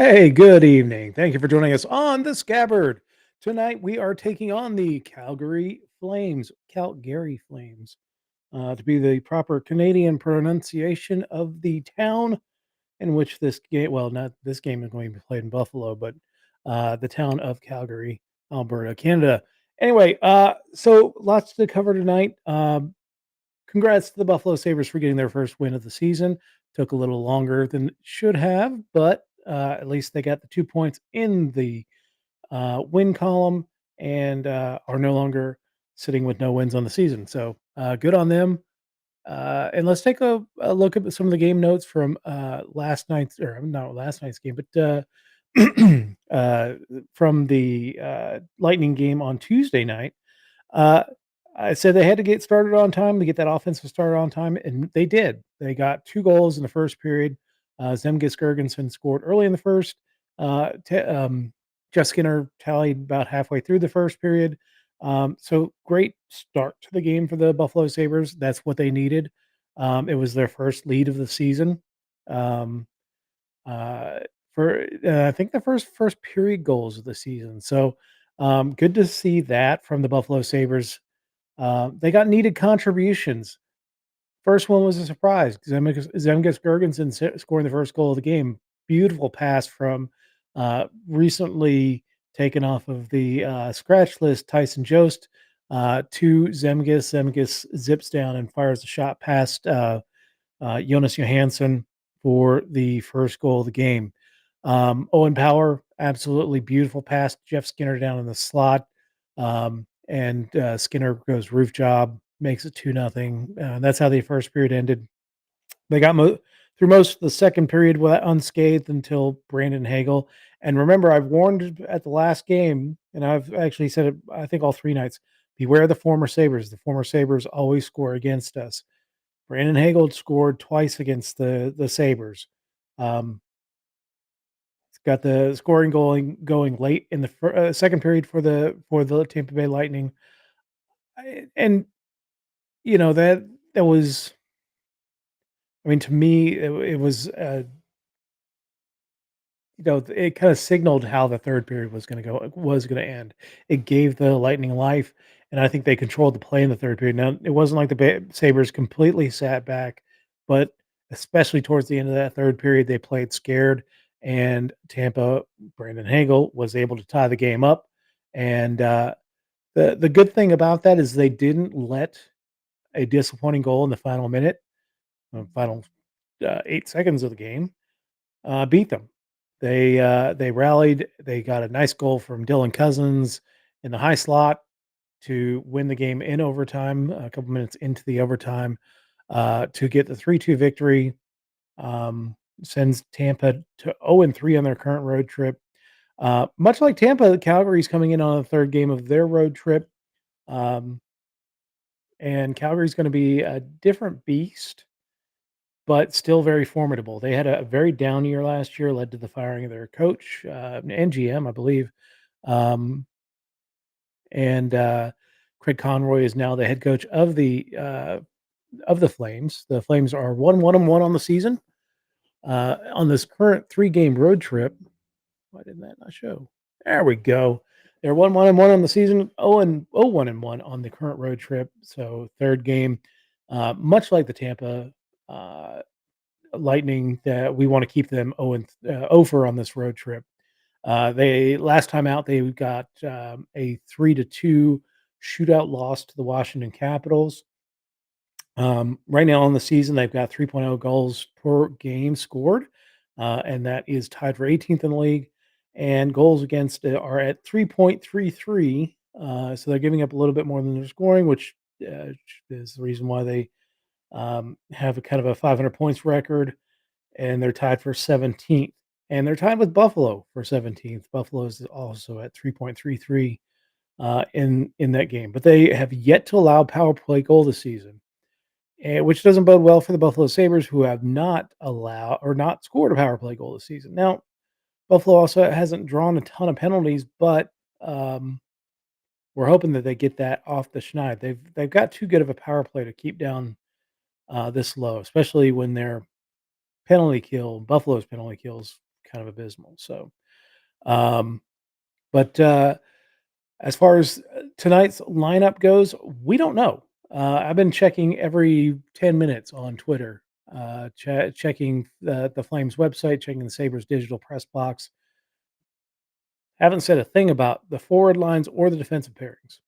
Hey, good evening. Thank you for joining us on the Scabbard. Tonight we are taking on the Calgary Flames, to be the proper Canadian pronunciation of the town in which this game. Well, not this game is going to be played in Buffalo, but the town of Calgary, Alberta, Canada. Anyway, so lots to cover tonight. Congrats to the Buffalo Sabres for getting their first win of the season. Took a little longer than it should have, but at least they got the 2 points in the win column and are no longer sitting with no wins on the season. So good on them. And let's take a look at some of the game notes from last night's, or not last night's game, but uh, from the Lightning game on Tuesday night. Uh, I said they had to get started on time to get that offensive started on time, and they did. They got 2 goals in the first period. Zemgus Girgensson scored early in the first. Jeff Skinner tallied about halfway through the first period. So great start to the game for the Buffalo Sabres. That's what they needed. It was their first lead of the season. Um, uh, for I think the first period goals of the season. So good to see that from the Buffalo Sabres. They got needed contributions. First one was a surprise. Zemgus Girgensson scoring the first goal of the game. Beautiful pass from recently taken off of the scratch list Tyson Jost to Zemgus. Zemgus zips down and fires a shot past Jonas Johansson for the first goal of the game. Owen Power, absolutely beautiful pass. Jeff Skinner down in the slot. And Skinner goes roof job, makes it 2-0. That's how the first period ended. They got through most of the second period without unscathed until Brandon Hagel. And remember, I've warned at the last game, and I've actually said it, I think all 3 nights, beware the former Sabres. The former Sabres always score against us. Brandon Hagel scored twice against the Sabres. Um, he's got the scoring going late in the second period for the Tampa Bay Lightning. And that was, I mean, to me, it was, it kind of signaled how the third period was going to end. It gave the Lightning life, and I think they controlled the play in the third period. Now, it wasn't like the Sabres completely sat back, but especially towards the end of that third period, they played scared, and Tampa, Brandon Hagel was able to tie the game up. And the good thing about that is they didn't let a disappointing goal in the final minute, final 8 seconds of the game, beat them. They rallied. They got a nice goal from Dylan Cousins in the high slot to win the game in overtime. A couple minutes into the overtime, to get the 3-2 victory. Sends Tampa to 0-3 on their current road trip. Much like Tampa, Calgary's coming in on the third game of their road trip. Um, and Calgary's going to be a different beast, but still very formidable. They had a very down year last year, led to the firing of their coach and GM, I believe. Um, and Craig Conroy is now the head coach of the Flames. The Flames are 1-1-1 on the season. On this current 3-game road trip, why didn't that not show? There we go. They're 1-1-1 on the season. 0-1-1 on the current road trip. So third game, much like the Tampa uh, Lightning, that we want to keep them over on this road trip. They last time out they got a 3-2 shootout loss to the Washington Capitals. Right now on the season, they've got 3.0 goals per game scored, and that is tied for 18th in the league. And goals against are at 3.33, so they're giving up a little bit more than they're scoring, which is the reason why they have a kind of a 500 points record, and they're tied for 17th. And they're tied with Buffalo for 17th. Buffalo is also at 3.33 in that game, but they have yet to allow power play goal this season, which doesn't bode well for the Buffalo Sabres, who have not allowed or not scored a power play goal this season. Now, Buffalo also hasn't drawn a ton of penalties, but um, we're hoping that they get that off the schneid. They've got too good of a power play to keep down this low, especially when their Buffalo's penalty kills kind of abysmal. So, um, but as far as tonight's lineup goes, we don't know. I've been checking every 10 minutes on Twitter, checking the Flames website, checking the Sabres digital press box. Haven't said a thing about the forward lines or the defensive pairings.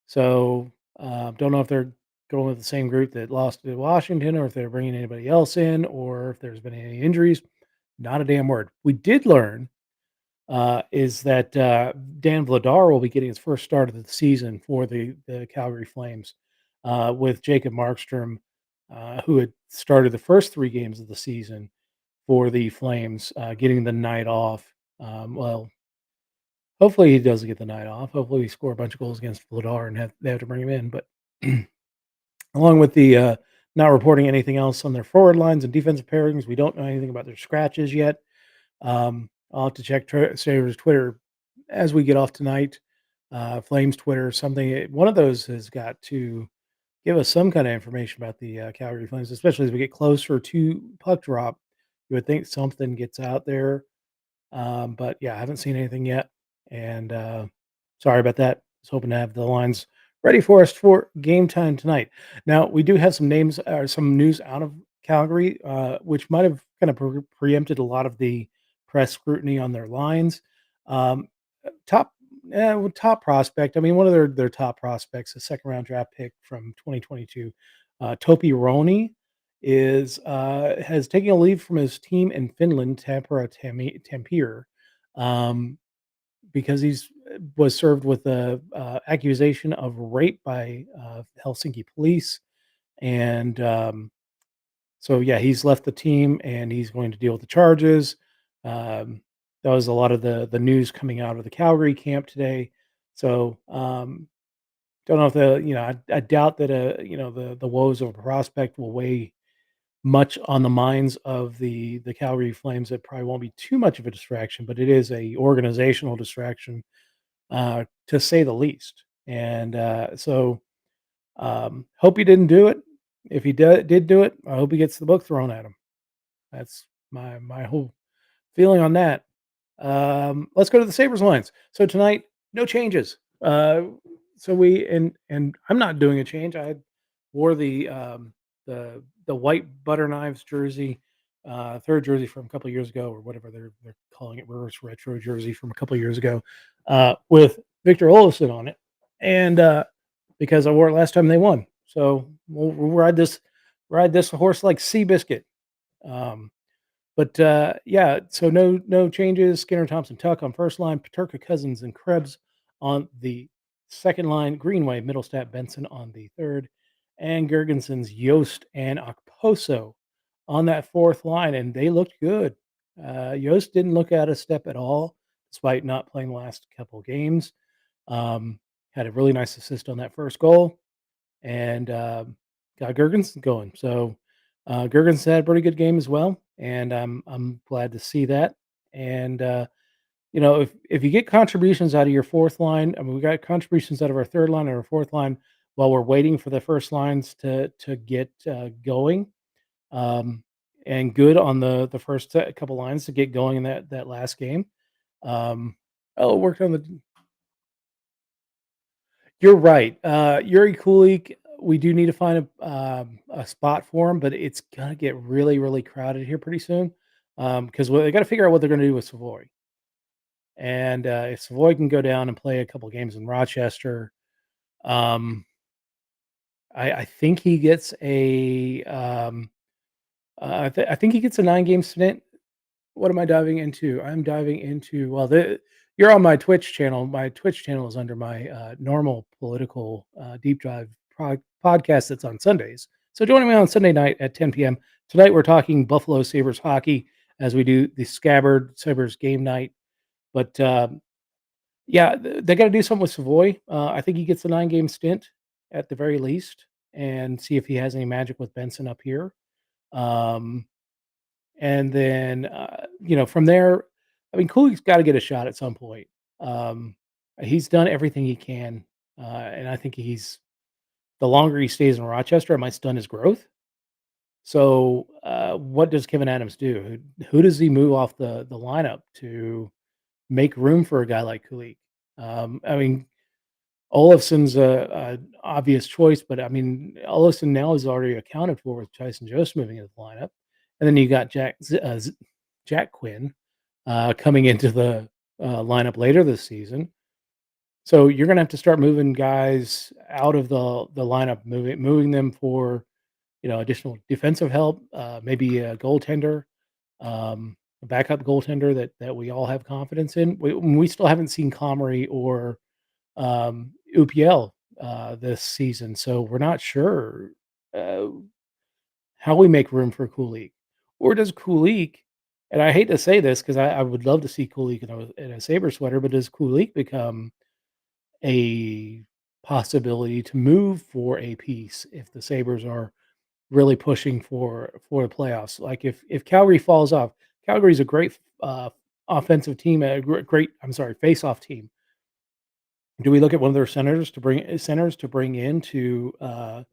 So, don't know if they're going with the same group that lost to Washington or if they're bringing anybody else in or if there's been any injuries. Not a damn word. We did learn is that Dan Vladar will be getting his first start of the season for the Calgary Flames with Jacob Markstrom, who had started the first 3 games of the season for the Flames, getting the night off. Well, hopefully he does get the night off. Hopefully we score a bunch of goals against Vladar and they have to bring him in. But along with the not reporting anything else on their forward lines and defensive pairings, we don't know anything about their scratches yet. I'll have to check Sabres Twitter as we get off tonight. Flames Twitter, something. One of those has got to give us some kind of information about the Calgary Flames, especially as we get closer to puck drop. You would think something gets out there, but yeah, I haven't seen anything yet. And sorry about that. I was hoping to have the lines ready for us for game time tonight. Now we do have some names or some news out of Calgary, which might have kind of preempted a lot of the press scrutiny on their lines. Um, top top prospect. I mean, one of their top prospects, a second round draft pick from 2022, Topi Roni, is has taken a leave from his team in Finland, Tampere, um, because he's was served with a accusation of rape by Helsinki police, and so yeah, he's left the team and he's going to deal with the charges. Um, that was a lot of the news coming out of the Calgary camp today. So don't know if I doubt that the woes of a prospect will weigh much on the minds of the Calgary Flames. It probably won't be too much of a distraction, but it is a organizational distraction to say the least. And hope he didn't do it. If he did do it, I hope he gets the book thrown at him. That's my whole feeling on that. Let's go to the Sabres lines. So tonight, no changes. So and I'm not doing a change. I wore the white butter knives jersey, third jersey from a couple years ago, or whatever they're calling it, reverse retro jersey from a couple years ago, with Victor Olofsson on it, and because I wore it last time they won. So we'll ride this horse like Seabiscuit. Um, but yeah, so no changes. Skinner, Thompson, Tuck on first line. Paterka, Cousins, and Krebs on the second line. Greenway, Middlestat, Benson on the third, and Gergensons, Yost, and Okposo on that fourth line, and they looked good. Yost didn't look out of step at all, despite not playing the last couple of games. Um, had a really nice assist on that first goal, and got Gergens going. So Gergens had a pretty good game as well, and I'm glad to see that. And if you get contributions out of your fourth line, I mean, we got contributions out of our third line and our fourth line while we're waiting for the first lines to get going. Um, and good on the first couple lines to get going in that last game. Oh, it worked on the You're right. Yuri Kulik, we do need to find a spot for him, but it's gonna get really, really crowded here pretty soon. Because they got to figure out what they're going to do with Savoy. And if Savoy can go down and play a couple games in Rochester, um, I think he gets I think he gets a 9 game stint. What am I diving into? I'm diving into you're on my Twitch channel. My Twitch channel is under my normal political deep dive podcast that's on Sundays. So join me on Sunday night at 10 p.m. Tonight we're talking Buffalo Sabres hockey as we do the Scabbard Sabres game night. But yeah, they got to do something with Savoy. I think he gets a 9 game stint at the very least, and see if he has any magic with Benson up here. Um, and then, from there, I mean, Cooley's got to get a shot at some point. Um, he's done everything he can, and I think the longer he stays in Rochester, it might stun his growth. So, what does Kevin Adams do? Who does he move off the lineup to make room for a guy like Kulik? I mean, Olafson's a obvious choice, but I mean, Olafson now is already accounted for with Tyson Jost moving into the lineup, and then you got Jack Quinn coming into the lineup later this season. So you're gonna have to start moving guys out of the lineup, moving them for additional defensive help, maybe a goaltender, a backup goaltender that we all have confidence in. We still haven't seen Comrie or UPL this season, so we're not sure uh, how we make room for Kulik, or does Kulik? And I hate to say this because I would love to see Kulik in a Saber sweater, but does Kulik become a possibility to move for a piece if the Sabres are really pushing for the playoffs? Like if Calgary falls off, Calgary's a great offensive team, a great I'm sorry, face-off team. Do we look at one of their centers to bring in to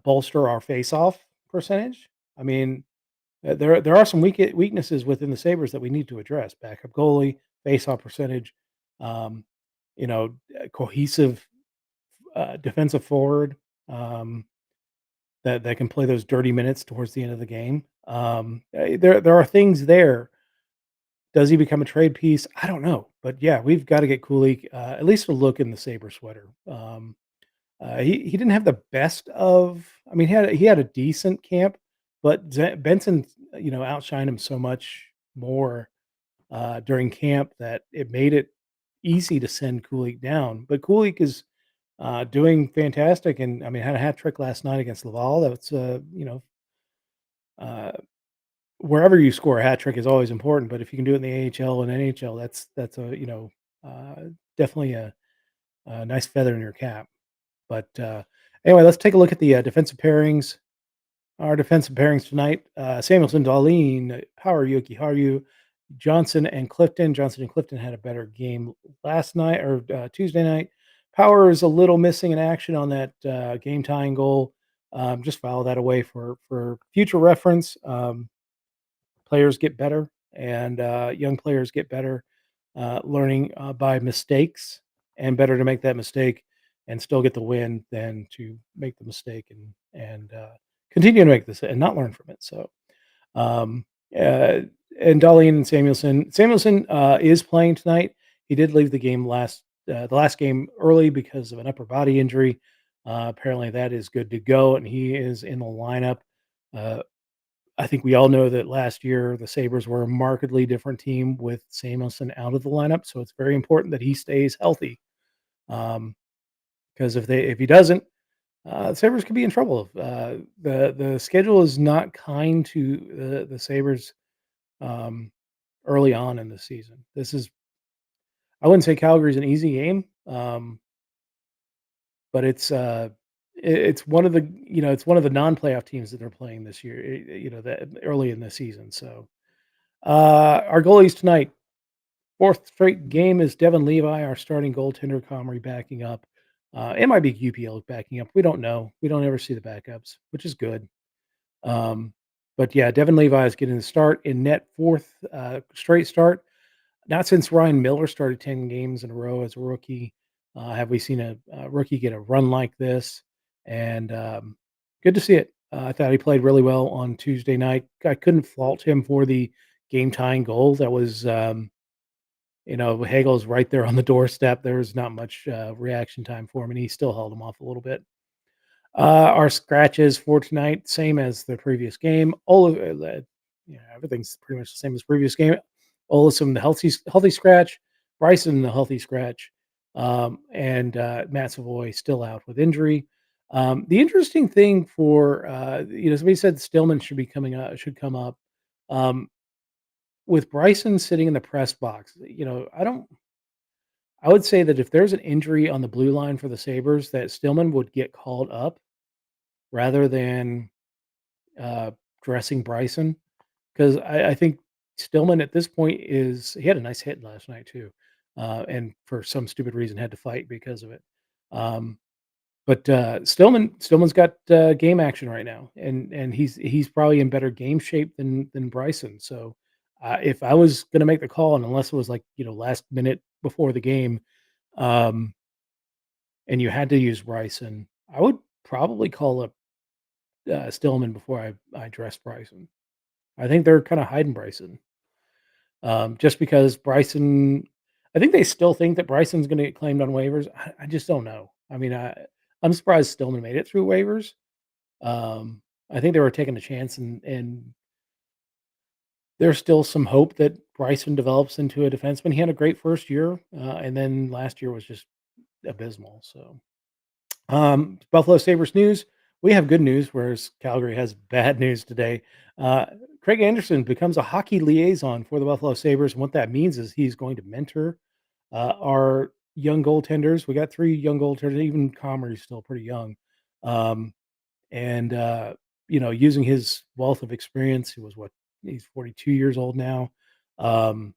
bolster our face-off percentage? I mean, there are some weaknesses within the Sabres that we need to address. Backup goalie, face-off percentage, um, cohesive defensive forward that can play those dirty minutes towards the end of the game. There are things there. Does he become a trade piece? I don't know, but yeah, we've got to get Kulik at least a look in the Saber sweater. He didn't have the best of. I mean, he had a decent camp, but Benson, outshined him so much more during camp that it made it easy to send Kulik down. But Kulik is doing fantastic, and I mean, had a hat trick last night against Laval. That's uh, wherever you score a hat trick is always important. But if you can do it in the AHL and NHL, that's a definitely a nice feather in your cap. But anyway, let's take a look at the defensive pairings. Our defensive pairings tonight: Samuelson, Darlene, Power, Yuki Haru, Johnson, and Clifton. Johnson and Clifton had a better game last night or Tuesday night. Power is a little missing in action on that game tying goal. Just file that away for future reference. Players get better, and young players get better, learning by mistakes, and better to make that mistake and still get the win than to make the mistake and continue to make this and not learn from it. So, um, uh, and Darlene and Samuelson is playing tonight. He did leave the last game early because of an upper body injury. Apparently, that is good to go, and he is in the lineup. Uh, I think we all know that last year the Sabres were a markedly different team with Samuelson out of the lineup, so it's very important that he stays healthy. Because if he doesn't, the Sabres could be in trouble. The schedule is not kind to the Sabres um, early on in the season. This is I wouldn't say Calgary's an easy game, but it's one of the it's one of the non-playoff teams that they're playing this year. That early in the season. So our goalies tonight, fourth straight game is Devin Levi, our starting goaltender. Comrie backing up. It might be UPL backing up. We don't know. We don't ever see the backups, which is good. Um, but yeah, Devin Levi is getting the start in net fourth straight start. Not since Ryan Miller started 10 games in a row as a rookie have we seen a rookie get a run like this. And good to see it. I thought he played really well on Tuesday night. I couldn't fault him for the game tying goal. That was, Hagel's right there on the doorstep. There was not much reaction time for him, and he still held him off a little bit. Our scratches for tonight, same as the previous game. All of everything's pretty much the same as previous game. Olison, the healthy scratch. Bryson, the healthy scratch. And Matt Savoy still out with injury. The interesting thing for somebody said Stillman should come up. Um, with Bryson sitting in the press box, I would say that if there's an injury on the blue line for the Sabres, that Stillman would get called up rather than uh, dressing Bryson, 'cause I think Stillman at this point he had a nice hit last night too, and for some stupid reason had to fight because of it. Um, But, Stillman's got, game action right now, and he's probably in better game shape than Bryson, so, if I was gonna make the call, and unless it was, like, last minute before the game, um, and you had to use Bryson, I would probably call up, Stillman before I dress Bryson. I think they're kinda hiding Bryson, just because Bryson I think they still think that Bryson's gonna get claimed on waivers. I just don't know. I mean, I'm surprised Stillman made it through waivers. Um, I think they were taking a chance, and there's still some hope that Bryson develops into a defenseman. He had a great first year, and then last year was just abysmal. So, Buffalo Sabres news. We have good news, whereas Calgary has bad news today. Uh, Craig Anderson becomes a hockey liaison for the Buffalo Sabres. And what that means is he's going to mentor our young goaltenders. We got three young goaltenders. Even Comrie's still pretty young. Um, and using his wealth of experience, he was what he's 42 years old now, um,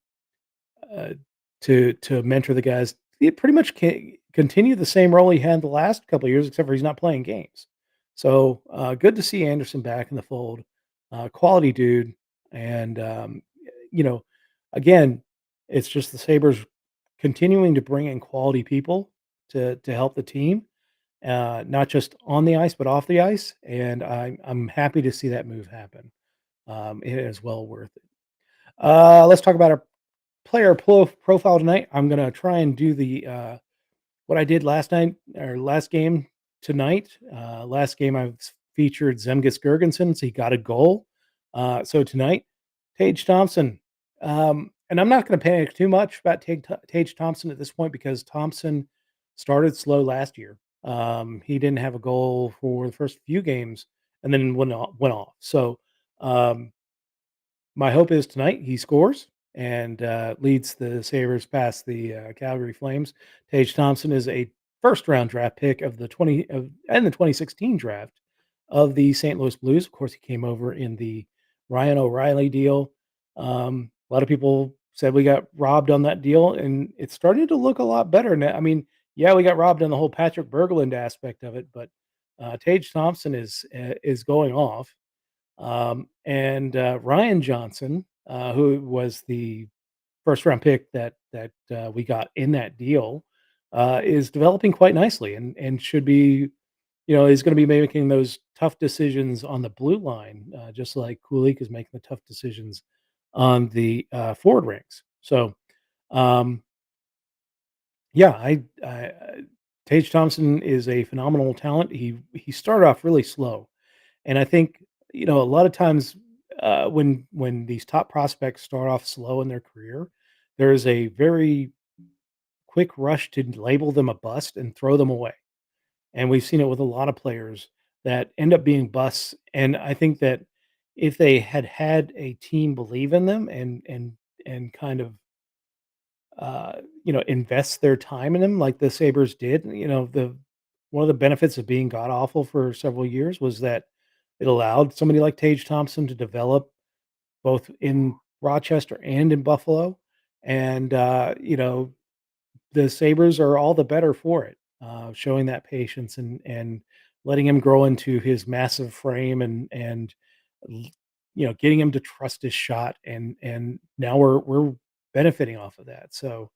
uh, to mentor the guys. He pretty much can continue the same role he had the last couple of years, except for he's not playing games. So good to see Anderson back in the fold. Quality dude, and you know, again, it's just the Sabers continuing to bring in quality people to help the team, not just on the ice, but off the ice, and I'm happy to see that move happen. It is well worth it. Let's talk about our profile tonight. I'm gonna try and do the what I did last night or last game tonight. Last game I featured Zemgus Girgensons. He got a goal. So tonight, Tage Thompson. And I'm not going to panic too much about Tage Thompson at this point because Thompson started slow last year. He didn't have a goal for the first few games and then went off. So um, my hope is tonight he scores and leads the Sabres past the Calgary Flames. Tage Thompson is a first round draft pick of the 2016 draft of the St. Louis Blues. Of course, he came over in the Ryan O'Reilly deal. A lot of people said we got robbed on that deal, and it's starting to look a lot better now. I mean, yeah, we got robbed on the whole Patrick Berglund aspect of it, but Tage Thompson is going off. And Ryan Johnson, who was the first round pick that we got in that deal, is developing quite nicely and should be, is going to be making those tough decisions on the blue line, just like Kulik is making the tough decisions on the forward ranks. So, um, yeah, Tage Thompson is a phenomenal talent. He started off really slow, and I think, a lot of times, when these top prospects start off slow in their career, there is a very quick rush to label them a bust and throw them away. And we've seen it with a lot of players that end up being busts. And I think that if they had had a team believe in them and kind of invest their time in them like the Sabres did, the one of the benefits of being god awful for several years was that it allowed somebody like Tage Thompson to develop both in Rochester and in Buffalo. And, the Sabres are all the better for it, showing that patience and letting him grow into his massive frame and getting him to trust his shot. And now we're benefiting off of that. So,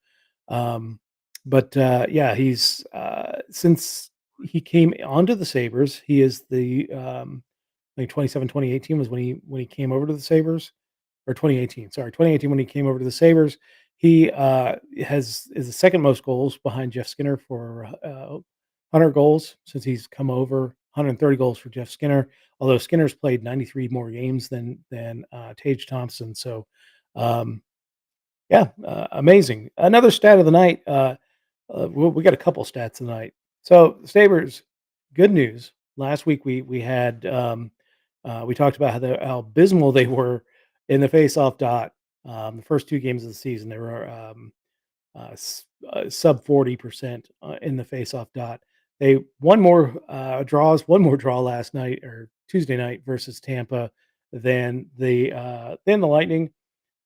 um, but yeah, he's since he came onto the Sabres, he is the like 2018 was when he came over to the Sabres, or 2018, sorry, 2018 when he came over to the Sabres. He is the second most goals behind Jeff Skinner for 100 goals since he's come over. 130 goals for Jeff Skinner, although Skinner's played 93 more games than Tage Thompson. So, um, yeah, amazing. Another stat of the night. We got a couple stats tonight. So Sabres, good news. Last week we had we talked about how abysmal they were in the face-off dot. The first two games of the season, they were sub 40% in the face-off dot. They one more draw last night or Tuesday night versus Tampa than the Lightning,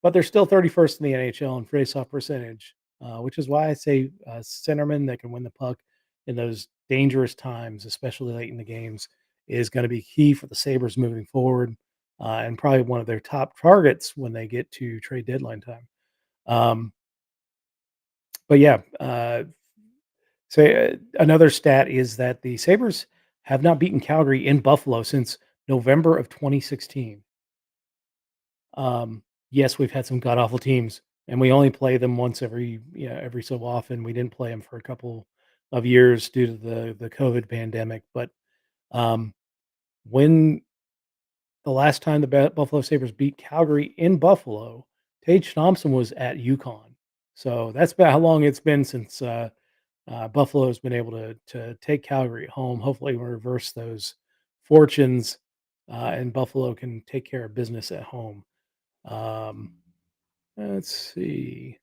but they're still 31st in the NHL in face-off percentage, which is why I say centermen that can win the puck in those dangerous times, especially late in the games, is going to be key for the Sabres moving forward, and probably one of their top targets when they get to trade deadline time. Um, but yeah, another stat is that the Sabres have not beaten Calgary in Buffalo since November of 2016. Um, yes, we've had some god awful teams, and we only play them once every so often. We didn't play them for a couple of years due to the COVID pandemic, but um, when the last time the Buffalo Sabres beat Calgary in Buffalo, Tage Thompson was at UConn. So that's about how long it's been since Buffalo has been able to take Calgary at home. Hopefully, we'll reverse those fortunes, and Buffalo can take care of business at home. Um, let's see.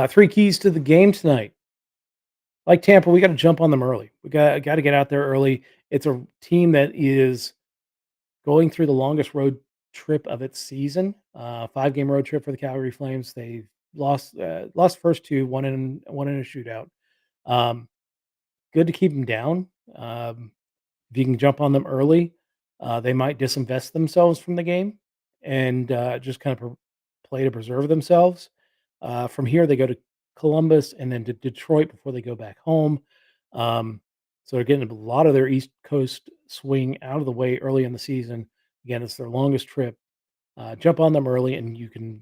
Three keys to the game tonight. Like Tampa, we got to jump on them early. We got to get out there early. It's a team that is going through the longest road trip of its season. 5 game road trip for the Calgary Flames. They lost first two, one in a shootout. Um, Good to keep them down. If you can jump on them early, they might disinvest themselves from the game and just kind of play to preserve themselves. From here, they go to Columbus and then to Detroit before they go back home. Um, so they're getting a lot of their East Coast swing out of the way early in the season. Again, it's their longest trip. Jump on them early, and you can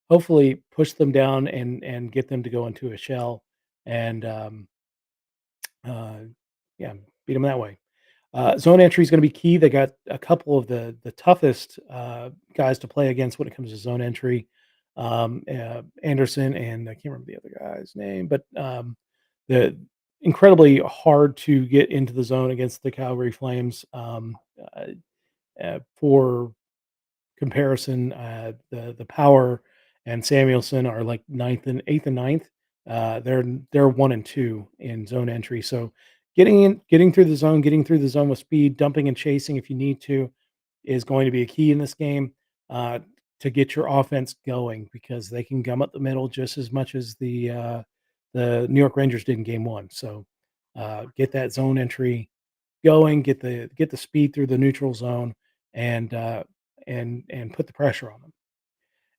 hopefully push them down and get them to go into a shell and uh, yeah, beat them that way. Zone entry is going to be key. They got a couple of the toughest guys to play against when it comes to zone entry. Anderson and I can't remember the other guy's name, but the incredibly hard to get into the zone against the Calgary Flames. Uh, for comparison, the Power and Samuelson are like ninth and eighth and ninth. They're 1 and 2 in zone entry. So getting through the zone, getting through the zone with speed, dumping and chasing if you need to, is going to be a key in this game uh, to get your offense going because they can gum up the middle just as much as the New York Rangers did in Game 1. So get that zone entry going, get the speed through the neutral zone, and and put the pressure on them.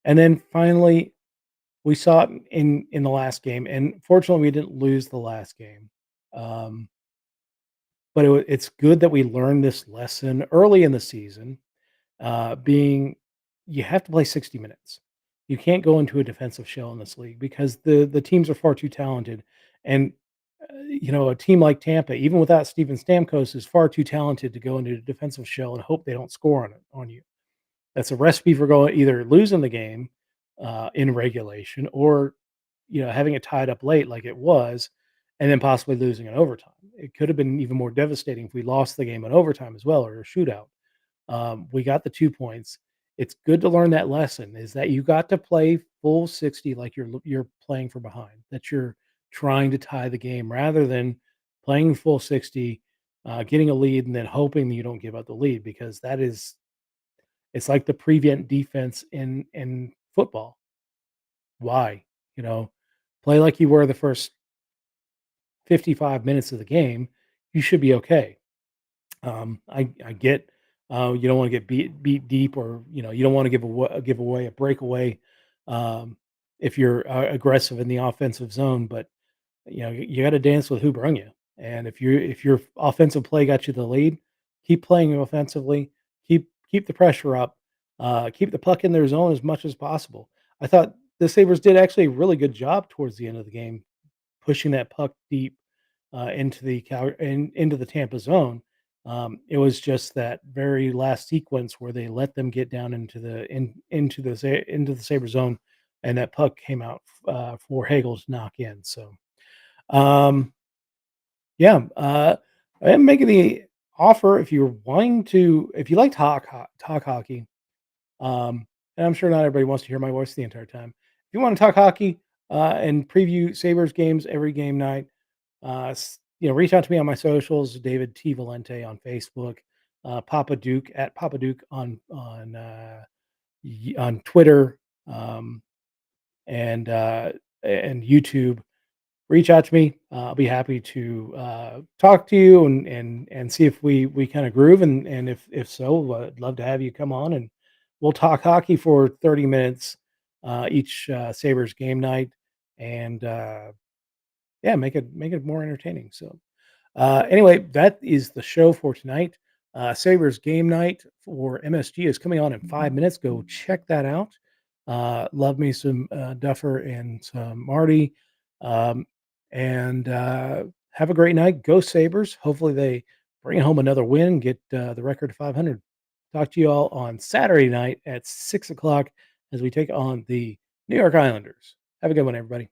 And then finally, we saw it in the last game, and fortunately, we didn't lose the last game. Um, but it's good that we learned this lesson early in the season. Being you have to play 60 minutes. You can't go into a defensive shell in this league because the teams are far too talented, and a team like Tampa, even without Steven Stamkos, is far too talented to go into a defensive shell and hope they don't score on you. That's a recipe for going either losing the game in regulation or having it tied up late like it was, and then possibly losing in overtime. It could have been even more devastating if we lost the game in overtime as well or a shootout. We got the 2 points. It's good to learn that lesson is that you got to play full 60 like you're playing from behind, that you're trying to tie the game rather than playing full 60, getting a lead and then hoping that you don't give up the lead because it's like the prevent defense in football. Why? You know, play like you were the first 55 minutes of the game, you should be okay. I get you don't want to get beat deep, or you don't want to give away a breakaway um, if you're aggressive in the offensive zone. But you got to dance with who brung you. And if your offensive play got you the lead, keep playing offensively. Keep the pressure up. Keep the puck in their zone as much as possible. I thought the Sabres did actually a really good job towards the end of the game, pushing that puck deep into the Tampa zone. It was just that very last sequence where they let them get down into the Sabre zone, and that puck came out for Hagel to knock in. So, um, yeah, I am making the offer if you're wanting to, if you like talk hockey, and I'm sure not everybody wants to hear my voice the entire time. If you want to talk hockey and preview Sabres games every game night, reach out to me on my socials, David T. Valente on Facebook, Papa Duke at Papa Duke on Twitter, um, and YouTube. reach out to me. I'll be happy to talk to you and see if we kind of groove, and if so, I'd love to have you come on and we'll talk hockey for 30 minutes each Sabres game night, and yeah, make it more entertaining. So anyway, that is the show for tonight. Sabres game night for MSG is coming on in 5 minutes. Go check that out. Love me some Duffer and some Marty. Um, and have a great night. Go Sabres. Hopefully they bring home another win, get the record to 500. Talk to you all on Saturday night at 6 o'clock as we take on the New York Islanders. Have a good one, everybody.